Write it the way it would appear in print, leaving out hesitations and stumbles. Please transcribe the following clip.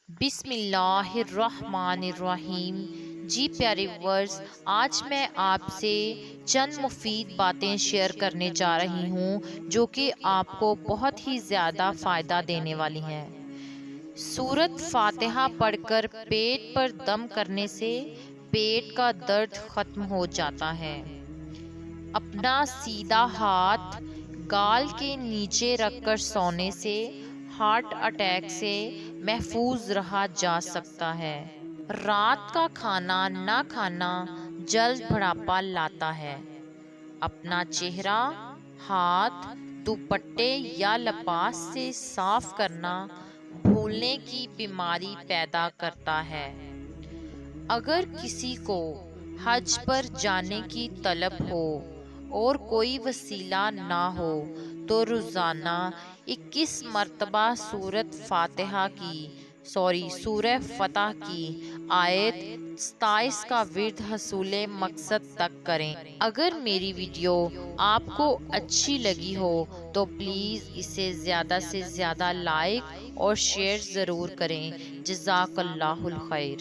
बिस्मिल्लाहिर्रहमानिर्रहीम। जी प्यारे व्यूअर्स, आज मैं आपसे चंद मुफीद बातें शेयर करने जा रही हूँ जो कि आपको बहुत ही ज़्यादा फ़ायदा देने वाली हैं। सूरत फातिहा पढ़कर पेट पर दम करने से पेट का दर्द ख़त्म हो जाता है। अपना सीधा हाथ गाल के नीचे रखकर सोने से हार्ट अटैक से महफूज रहा जा सकता है। रात का खाना ना खाना जल्द बुढ़ापा लाता है। अपना चेहरा, हाथ दुपट्टे या लबास से साफ करना भूलने की बीमारी पैदा करता है। अगर किसी को हज पर जाने की तलब हो और कोई वसीला ना हो तो रोज़ाना 21 मरतबा सूरह फतह की आयत 27 का विर्द हसूले मकसद तक करें। अगर मेरी वीडियो आपको अच्छी लगी हो तो प्लीज़ इसे ज़्यादा से ज़्यादा लाइक और शेयर ज़रूर करें। जज़ाकल्लाहुल खैर।